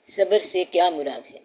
صبر سے کیا مراد ہے؟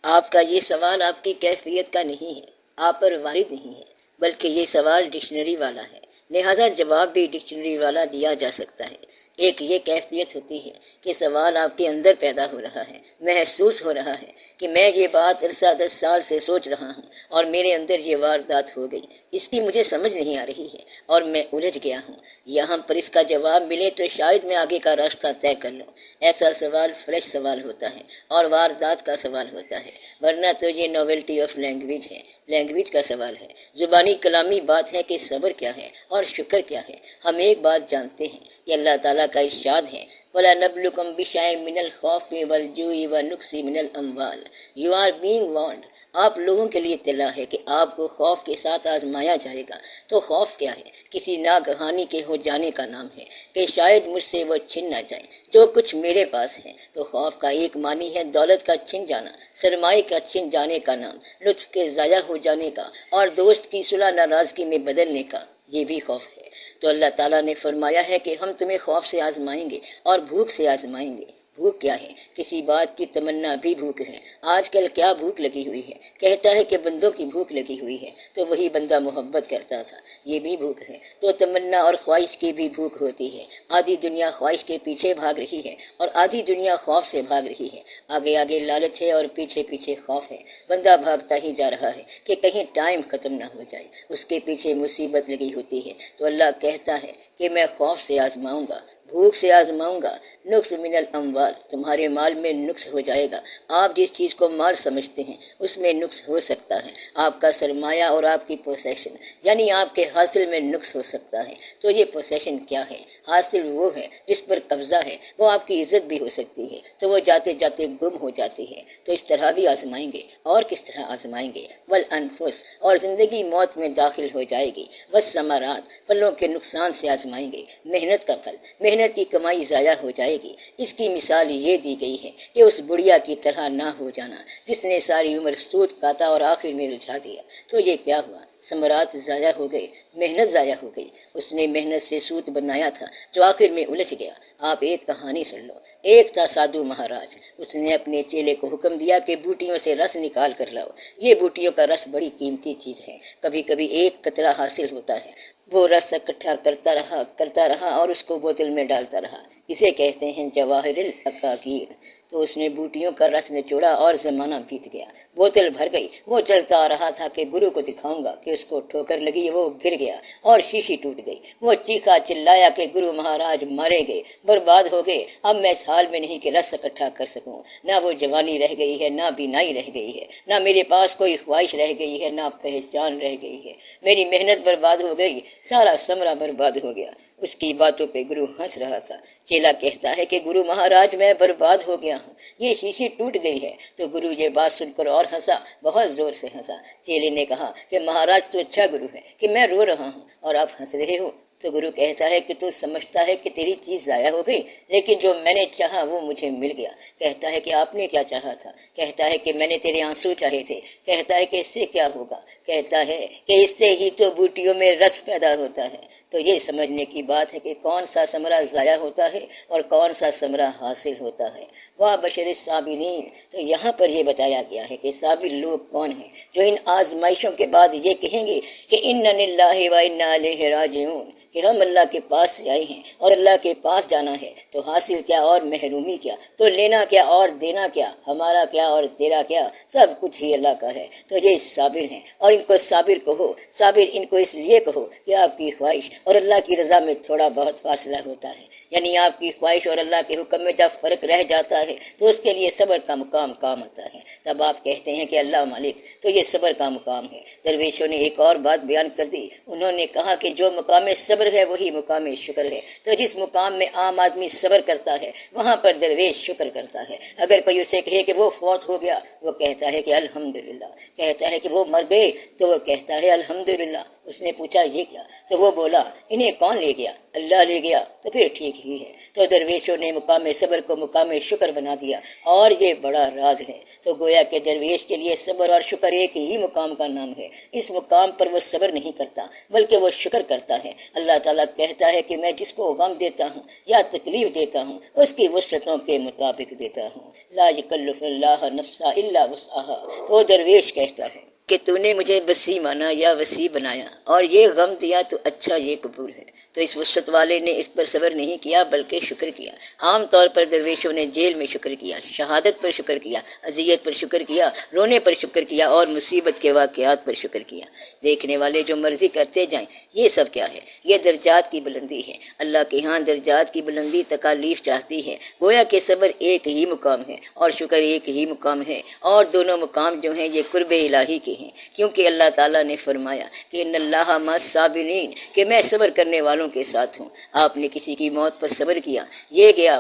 آپ کا یہ سوال آپ کی کیفیت کا نہیں ہے، آپ پر وارد نہیں ہے، بلکہ یہ سوال ڈکشنری والا ہے، لہذا جواب بھی ڈکشنری والا دیا جا سکتا ہے۔ ایک یہ کیفیت ہوتی ہے کہ سوال آپ کے اندر پیدا ہو رہا ہے، محسوس ہو رہا ہے کہ میں یہ بات عرصہ 10 سال سے سوچ رہا ہوں اور میرے اندر یہ واردات ہو گئی، اس کی مجھے سمجھ نہیں آ رہی ہے اور میں الجھ گیا ہوں، یہاں پر اس کا جواب ملے تو شاید میں آگے کا راستہ طے کر لوں۔ ایسا سوال فریش سوال ہوتا ہے اور واردات کا سوال ہوتا ہے، ورنہ تو یہ نویلٹی آف لینگویج ہے، لینگویج کا سوال ہے، زبانی کلامی بات ہے کہ صبر کیا ہے اور شکر کیا ہے۔ ہم ایک بات جانتے ہیں کہ اللہ تعالیٰ کا ارشاد ہے وَلَنَبْلُكُمْ بِشَيْءٍ مِّنَ الْخَوْفِ وَالْجُوعِ وَنَقْصٍ مِّنَ الْأَمْوَالِ۔ You are being warned۔ آپ لوگوں کے لیے اطلاع ہے کہ آپ کو خوف کے ساتھ آزمایا جائے گا۔ تو خوف کیا ہے؟ کسی ناگہانی کے ہو جانے کا نام ہے کہ شاید مجھ سے وہ چھن نہ جائے جو کچھ میرے پاس ہے۔ تو خوف کا ایک معنی ہے دولت کا چھن جانا، سرمائے کا چھن جانے کا نام، لطف کے ضائع ہو جانے کا اور دوست کی صلح ناراضگی میں بدلنے کا، یہ بھی خوف ہے۔ تو اللہ تعالیٰ نے فرمایا ہے کہ ہم تمہیں خوف سے آزمائیں گے اور بھوک سے آزمائیں گے۔ بھوک کیا ہے؟ کسی بات کی تمنا بھی بھوک ہے۔ آج کل کیا بھوک لگی ہوئی ہے؟ کہتا ہے کہ بندوں کی بھوک لگی ہوئی ہے تو وہی بندہ محبت کرتا تھا، یہ بھی بھوک ہے۔ تو تمنا اور خواہش کی بھی بھوک ہوتی ہے۔ آدھی دنیا خواہش کے پیچھے بھاگ رہی ہے اور آدھی دنیا خوف سے بھاگ رہی ہے۔ آگے آگے لالچ ہے اور پیچھے پیچھے خوف ہے۔ بندہ بھاگتا ہی جا رہا ہے کہ کہیں ٹائم ختم نہ ہو جائے، اس کے پیچھے مصیبت لگی ہوتی ہے۔ تو اللہ کہتا ہے کہ میں خوف سے آزماؤں گا، بھوک سے آزماؤں گا، نقص من الاموال، تمہارے مال میں نقص ہو جائے گا۔ آپ جس چیز کو مال سمجھتے ہیں اس میں نقص ہو سکتا ہے، آپ کا سرمایہ اور آپ کی پوسیشن یعنی آپ کے حاصل میں نقص ہو سکتا ہے۔ تو یہ پوسیشن کیا ہے؟ حاصل وہ ہے جس پر قبضہ ہے، وہ آپ کی عزت بھی ہو سکتی ہے تو وہ جاتے جاتے گم ہو جاتی ہے۔ تو اس طرح بھی آزمائیں گے، اور کس طرح آزمائیں گے؟ والانفس، اور زندگی موت میں داخل ہو جائے گی، والثمرات، پھلوں کے نقصان سے آزمائیں گے، محنت کا پھل، محنت کی کمائی ضائع ہو جائے گی۔ اس کی مثال یہ دی گئی ہے کہ اس بڑھیا کی طرح نہ ہو جانا جس نے ساری عمر سود کاتا اور آخر میں رجھا دیا۔ تو یہ کیا ہوا؟ ثمرات ضائع ہو گئے، محنت ضائع ہو گئی۔ اس نے محنت سے سود بنایا تھا جو آخر میں الجھ گیا۔ آپ ایک کہانی سن لو۔ ایک تھا سادھو مہاراج، اس نے اپنے چیلے کو حکم دیا کہ بوٹیوں سے رس نکال کر لاؤ۔ یہ بوٹیوں کا رس بڑی قیمتی چیز ہے، کبھی کبھی ایک قطرہ حاصل ہوتا ہے۔ وہ رس اکٹھا کرتا رہا اور اس کو بوتل میں ڈالتا رہا، اسے کہتے ہیں جواہر العقاقیر۔ تو اس نے بوٹیوں کا رس نچوڑا اور زمانہ بیت گیا، بوتل بھر گئی۔ وہ چلتا آ رہا تھا کہ گرو کو دکھاؤں گا کہ اس کو ٹھوکر لگی، وہ گر گیا اور شیشی ٹوٹ گئی۔ وہ چیخا چلایا کہ گرو مہاراج مارے گئے، برباد ہو گئے۔ اب میں اس حال میں نہیں کہ رس اکٹھا کر سکوں، نہ وہ جوانی رہ گئی ہے، نہ بینائی رہ گئی ہے، نہ میرے پاس کوئی خواہش رہ گئی ہے، نہ پہچان رہ گئی ہے۔ میری محنت برباد ہو گئی، سارا ثمرہ برباد ہو گیا۔ اس کی باتوں پہ گرو ہنس رہا تھا۔ چیلا کہتا ہے کہ گرو مہاراج میں برباد ہو گیا ہوں، یہ شیشی ٹوٹ گئی ہے۔ تو گرو یہ بات سن کر اور ہنسا، بہت زور سے ہنسا۔ چیلے نے کہا کہ مہاراج تو اچھا گرو ہے کہ میں رو رہا ہوں اور آپ ہنس رہے ہو۔ تو گرو کہتا ہے کہ تو سمجھتا ہے کہ تیری چیز ضائع ہو گئی، لیکن جو میں نے چاہا وہ مجھے مل گیا۔ کہتا ہے کہ آپ نے کیا چاہا تھا؟ کہتا ہے کہ میں نے تیرے آنسو چاہے تھے۔ کہتا ہے کہ اس سے کیا ہوگا؟ کہتا ہے کہ اس سے ہی تو بوٹیوں میں رس پیدا ہوتا ہے۔ تو یہ سمجھنے کی بات ہے کہ کون سا ثمرہ ضائع ہوتا ہے اور کون سا ثمرہ حاصل ہوتا ہے۔ واہ بشر الصابرین، تو یہاں پر یہ بتایا گیا ہے کہ صابر لوگ کون ہیں جو ان آزمائشوں کے بعد یہ کہیں گے کہ انا للہ و انا الیہ راجعون، کہ ہم اللہ کے پاس سے آئے ہیں اور اللہ کے پاس جانا ہے۔ تو حاصل کیا اور محرومی کیا، تو لینا کیا اور دینا کیا، ہمارا کیا اور تیرا کیا، سب کچھ ہی اللہ کا ہے۔ تو یہ صابر ہیں اور ان کو صابر کہو۔ صابر ان کو اس لیے کہو کہ آپ کی خواہش اور اللہ کی رضا میں تھوڑا بہت فاصلہ ہوتا ہے، یعنی آپ کی خواہش اور اللہ کے حکم میں جب فرق رہ جاتا ہے تو اس کے لیے صبر کا مقام کام آتا ہے۔ تب آپ کہتے ہیں کہ اللہ مالک، تو یہ صبر کا مقام ہے۔ درویشوں نے ایک اور بات بیان کر دی، انہوں نے کہا کہ جو مقام صبر ہے وہی مقام شکر ہے۔ تو جس مقام میں عام آدمی صبر کرتا ہے وہاں پر درویش شکر کرتا ہے۔ اگر کوئی اسے کہے کہ وہ فوت ہو گیا، وہ کہتا ہے کہ الحمدللہ۔ کہتا ہے کہ وہ مر گئے تو وہ کہتا ہے الحمدللہ۔ اس نے پوچھا یہ کیا؟ تو وہ بولا انہیں کون لے گیا؟ اللہ لے گیا تو پھر ٹھیک ہی ہے۔ تو درویشوں نے مقام صبر کو مقام شکر بنا دیا، اور یہ بڑا راز ہے۔ تو گویا کہ درویش کے لیے صبر اور شکر ایک ہی مقام کا نام ہے۔ اس مقام پر وہ صبر نہیں کرتا بلکہ وہ شکر کرتا ہے۔ اللہ تعالیٰ کہتا ہے کہ میں جس کو غم دیتا ہوں یا تکلیف دیتا ہوں اس کی وسعتوں کے مطابق دیتا ہوں، لا یکلف اللہ نفسا الا وسعها۔ تو درویش کہتا ہے کہ تو نے مجھے وسیع مانا یا وسیع بنایا اور یہ غم دیا تو اچھا، یہ قبول ہے۔ تو اس وسعت والے نے اس پر صبر نہیں کیا بلکہ شکر کیا۔ عام طور پر درویشوں نے جیل میں شکر کیا، شہادت پر شکر کیا، اذیت پر شکر کیا، رونے پر شکر کیا اور مصیبت کے واقعات پر شکر کیا۔ دیکھنے والے جو مرضی کرتے جائیں، یہ سب کیا ہے؟ یہ درجات کی بلندی ہے۔ اللہ کے ہاں درجات کی بلندی تکالیف چاہتی ہے۔ گویا کہ صبر ایک ہی مقام ہے اور شکر ایک ہی مقام ہے، اور دونوں مقام جو ہیں یہ قرب الہی کے ہیں، کیونکہ اللہ تعالیٰ نے فرمایا کہ ان اللہ مع الصابرین، کہ میں صبر کرنے والوں کے ساتھ ہوں۔ آپ نے کسی کی موت پر صبر کیا، یہ گیا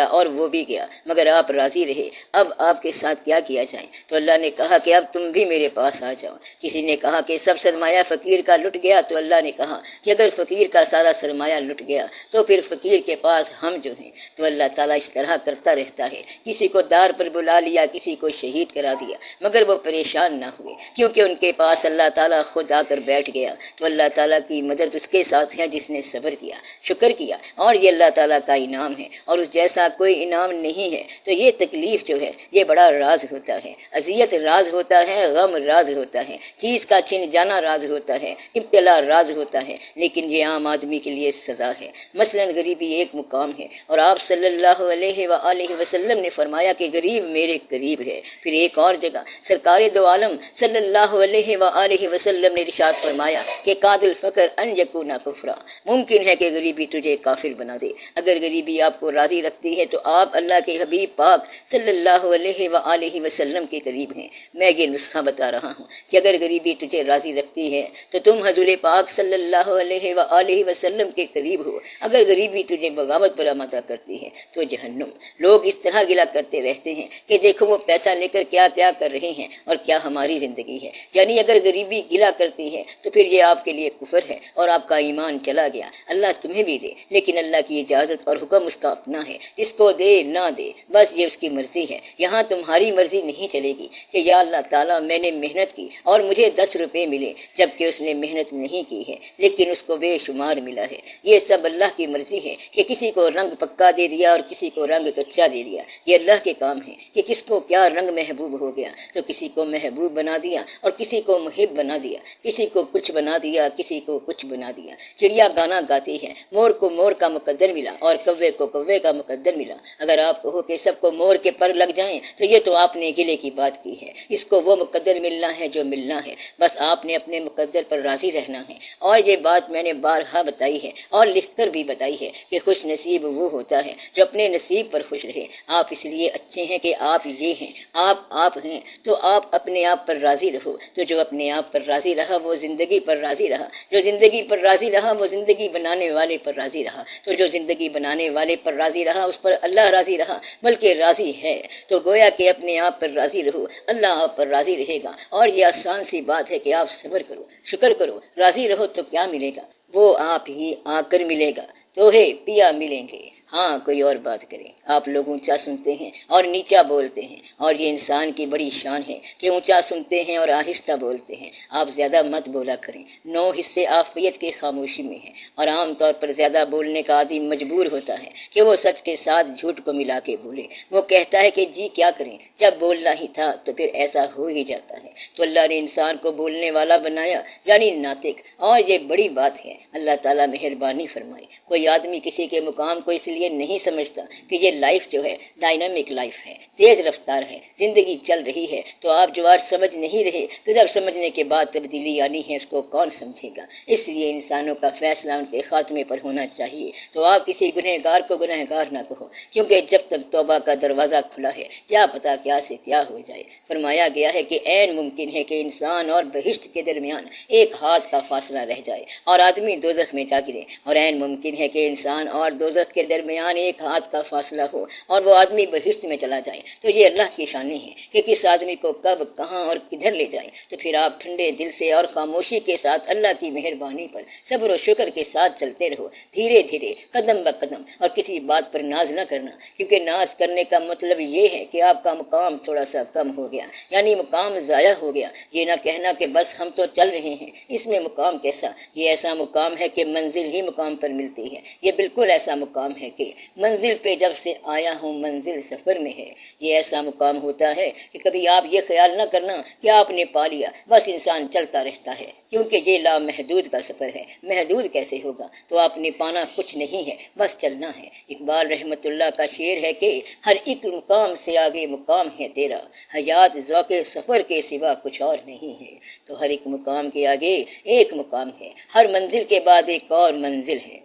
اور وہ بھی گیا، مگر آپ راضی رہے۔ اب آپ کے ساتھ کیا کیا جائے؟ تو اللہ نے کہا کہ اب تم بھی میرے پاس آ جاؤ۔ کسی نے کہا کہ سب سرمایہ فقیر کا لٹ گیا، تو اللہ نے کہا کہ اگر فقیر کا سارا سرمایہ لٹ گیا تو پھر فقیر کے پاس ہم جو ہیں۔ تو اللہ تعالیٰ اس طرح کرتا رہتا ہے، کسی کو دار پر بلا لیا، کسی کو شہید کرا دیا، مگر وہ پریشان نہ ہوئے، کیونکہ ان کے پاس اللہ تعالیٰ خود آ کر بیٹھ گیا۔ تو اللہ تعالیٰ کی مدد اس کے ساتھ ہے جس نے صبر کیا، شکر کیا، اور یہ اللہ تعالیٰ کا انعام ہے، اور اس جیسا کوئی انعام نہیں ہے۔ تو یہ تکلیف جو ہے یہ بڑا راز ہوتا ہے، اذیت راز ہوتا ہے، غم راز ہوتا ہے، چیز کا چھن جانا راز ہوتا ہے، ابتلا راز ہوتا ہے، لیکن یہ عام آدمی کے لیے سزا ہے۔ مثلا غریبی ایک مقام ہے، اور آپ صلی اللہ علیہ وآلہ وسلم نے فرمایا کہ غریب میرے قریب ہے۔ پھر ایک اور جگہ سرکار دو عالم صلی اللہ علیہ وآلہ وسلم نے ارشاد فرمایا کہ قاد الفقر ان یکونا کفرا، ممکن ہے کہ غریبی تجھے کافر بنا دے۔ اگر غریبی آپ کو راضی رکھتی ہے تو آپ اللہ کے حبیب پاک صلی اللہ علیہ وآلہ وسلم کے قریب ہیں۔ میں یہ نسخہ بتا رہا ہوں کہ اگر غریبی تجھے راضی رکھتی ہے تو تم حضور پاک صلی اللہ علیہ وآلہ وسلم کے قریب ہو۔ اگر غریبی تجھے بغاوت پر آمادہ کرتی ہے تو جہنم۔ لوگ اس طرح گلا کرتے رہتے ہیں کہ دیکھو وہ پیسہ لے کر کیا کیا کر رہے ہیں اور کیا ہماری زندگی ہے۔ یعنی اگر غریبی گلا کرتی ہے تو پھر یہ آپ کے لیے کفر ہے اور آپ کا ایمان چلا گیا۔ اللہ تمہیں بھی دے، لیکن اللہ کی اجازت اور حکم اس کا اپنا ہے، جس کو دے نہ دے بس یہ اس کی مرضی ہے۔ یہاں تمہاری مرضی نہیں چلے گی کہ یا اللہ تعالیٰ میں نے محنت کی اور مجھے 10 روپے ملے، جبکہ اس نے محنت نہیں کی ہے لیکن اس کو بے شمار ملا ہے۔ یہ سب اللہ کی مرضی ہے کہ کسی کو رنگ پکا دے دیا اور کسی کو رنگ کچا دے دیا۔ یہ اللہ کے کام ہے کہ کس کو کیا رنگ محبوب ہو گیا، تو کسی کو محبوب بنا دیا اور کسی کو محب بنا دیا، کسی کو کچھ بنا دیا، کسی کو کچھ بنا دیا۔ چڑیا گانا گاتی ہے، مور کو مور کا مقدر ملا اور کوے کو کوے کا مقدر ملا۔ اگر آپ کہو کہ سب کو مور کے پر لگ جائیں تو یہ تو آپ نے گلے کی بات کی ہے۔ اس کو وہ مقدر ملنا ہے جو ملنا ہے، بس آپ نے اپنے مقدر پر راضی رہنا ہے۔ اور یہ بات میں نے بارہا بتائی ہے اور لکھ کر بھی بتائی ہے کہ خوش نصیب وہ ہوتا ہے جو اپنے نصیب پر خوش رہے۔ آپ اس لیے اچھے ہیں کہ آپ یہ ہیں، آپ ہیں، تو آپ اپنے آپ پر راضی رہو۔ تو جو اپنے آپ پر راضی رہا وہ زندگی پر راضی رہا، جو زندگی پر راضی رہا وہ زندگی بنانے والے پر راضی رہا، تو جو زندگی بنانے والے پر راضی رہا اس پر اللہ راضی رہا، بلکہ راضی ہے۔ تو گویا کہ اپنے آپ پر راضی رہو، اللہ آپ پر راضی رہے گا۔ اور یہ آسان سی بات ہے کہ آپ صبر کرو، شکر کرو، راضی رہو تو کیا ملے گا؟ وہ آپ ہی آ کر ملے گا۔ تو ہے پیا ملیں گے۔ ہاں کوئی اور بات کریں۔ آپ لوگ اونچا سنتے ہیں اور نیچا بولتے ہیں، اور یہ انسان کی بڑی شان ہے کہ اونچا سنتے ہیں اور آہستہ بولتے ہیں۔ آپ زیادہ مت بولا کریں۔ 9 حصے عافیت کے خاموشی میں ہیں، اور عام طور پر زیادہ بولنے کا عادی مجبور ہوتا ہے کہ وہ سچ کے ساتھ جھوٹ کو ملا کے بولے۔ وہ کہتا ہے کہ جی کیا کریں، جب بولنا ہی تھا تو پھر ایسا ہو ہی جاتا ہے۔ تو اللہ نے انسان کو بولنے والا بنایا، یعنی ناطق، اور یہ بڑی بات ہے۔ اللہ تعالیٰ مہربانی فرمائے۔ کوئی آدمی کسی کے مقام کو اس لیے نہیں سمجھتا کہ یہ لائف جو ہے ڈائنامک لائف ہے، تیز رفتار ہے، زندگی چل رہی ہے، تو آپ جو آج سمجھ نہیں رہے تو جب سمجھنے کے بعد تبدیلی آنی ہے اس کو کون سمجھے گا؟ اس لیے انسانوں کا فیصلہ ان کے خاتمے پر ہونا چاہیے۔ تو آپ کسی گنہگار کو گنہگار نہ کہو، کیونکہ جب تک توبہ کا دروازہ کھلا ہے کیا پتا کیا سے کیا ہو جائے۔ فرمایا گیا ہے کہ عین ممکن ہے کہ انسان اور بہشت کے درمیان ایک ہاتھ کا فاصلہ رہ جائے اور آدمی دوزخ میں جا گرے، اور عین ممکن ہے کہ انسان اور دوزخ کے درمیان درمیان ایک ہاتھ کا فاصلہ ہو اور وہ آدمی بہشت میں چلا جائے تو یہ اللہ کی شانی ہے کہ کس آدمی کو کب کہاں اور کدھر لے جائے۔ تو پھر آپ ٹھنڈے دل سے اور خاموشی کے ساتھ اللہ کی مہربانی پر صبر و شکر کے ساتھ چلتے رہو، دھیرے دھیرے، قدم بقدم، اور کسی بات پر ناز نہ کرنا، کیونکہ ناز کرنے کا مطلب یہ ہے کہ آپ کا مقام تھوڑا سا کم ہو گیا، یعنی مقام ضائع ہو گیا۔ یہ نہ کہنا کہ بس ہم تو چل رہے ہیں، اس میں مقام کیسا؟ یہ ایسا مقام ہے کہ منزل ہی مقام پر ملتی ہے۔ یہ بالکل ایسا مقام ہے کہ منزل پہ جب سے آیا ہوں منزل سفر میں ہے۔ یہ ایسا مقام ہوتا ہے کہ کبھی آپ یہ خیال نہ کرنا کہ آپ نے پا لیا، بس انسان چلتا رہتا ہے، کیونکہ یہ لامحدود کا سفر ہے۔ محدود کیسے ہوگا؟ تو آپ نے پانا کچھ نہیں ہے، بس چلنا ہے۔ اقبال رحمت اللہ کا شعر ہے کہ ہر ایک مقام سے آگے مقام ہے تیرا، حیات ذوق سفر کے سوا کچھ اور نہیں ہے۔ تو ہر ایک مقام کے آگے ایک مقام ہے، ہر منزل کے بعد ایک اور منزل ہے۔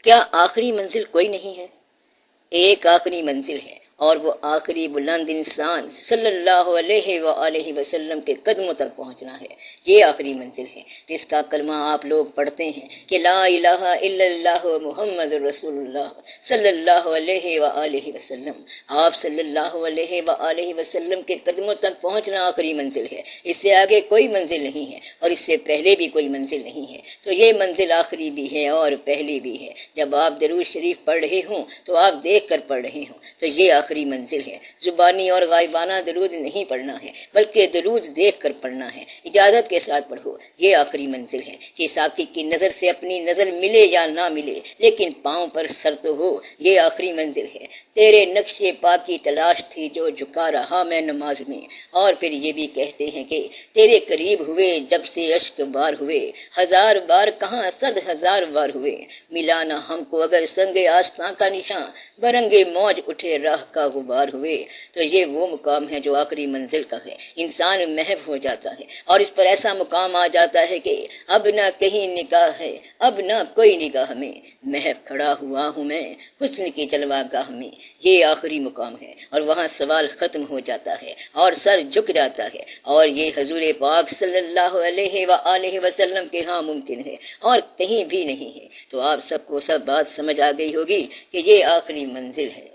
کیا آخری منزل کوئی نہیں ہے؟ ایک آخری منزل ہے، اور وہ آخری بلند انسان صلی اللہ علیہ وآلہ وسلم کے قدموں تک پہنچنا ہے۔ یہ آخری منزل ہے جس کا کلمہ آپ لوگ پڑھتے ہیں کہ لا الہ الا اللہ محمد رسول اللہ صلی اللہ علیہ وآلہ وسلم۔ آپ صلی اللہ علیہ وآلہ وسلم کے قدموں تک پہنچنا آخری منزل ہے، اس سے آگے کوئی منزل نہیں ہے اور اس سے پہلے بھی کوئی منزل نہیں ہے۔ تو یہ منزل آخری بھی ہے اور پہلی بھی ہے۔ جب آپ درود شریف پڑھ رہے ہوں تو آپ دیکھ کر پڑھ رہے ہوں، تو یہ آخری منزل ہے۔ زبانی اور غائبانہ درود نہیں پڑھنا ہے، بلکہ درود دیکھ کر پڑھنا ہے، اجازت کے ساتھ پڑھو۔ یہ آخری منزل ہے کہ ساقی کی نظر سے اپنی نظر ملے یا نہ ملے، لیکن پاؤں پر سر تو ہو۔ یہ آخری منزل ہے۔ تیرے نقش پا کی تلاش تھی جو جھکا رہا میں نماز میں۔ اور پھر یہ بھی کہتے ہیں کہ تیرے قریب ہوئے جب سے اشک بار ہوئے، ہزار بار کہاں صد ہزار بار ہوئے، ملا نہ ہم کو اگر سنگ آستاں کا نشاں، برنگے موج اٹھے راہ کا غبار ہوئے۔ تو یہ وہ مقام ہے جو آخری منزل کا ہے۔ انسان محو ہو جاتا ہے اور اس پر ایسا مقام آ جاتا ہے کہ اب نہ کہیں نگاہ ہے، اب نہ کوئی نگاہ میں، محو کھڑا ہوا ہوں میں حسن کی جلوہ گاہ میں۔ یہ آخری مقام ہے اور وہاں سوال ختم ہو جاتا ہے اور سر جھک جاتا ہے، اور یہ حضور پاک صلی اللہ علیہ وآلہ وسلم کے ہاں ممکن ہے اور کہیں بھی نہیں ہے۔ تو آپ سب کو سب بات سمجھ آ گئی ہوگی کہ یہ آخری منزل ہے۔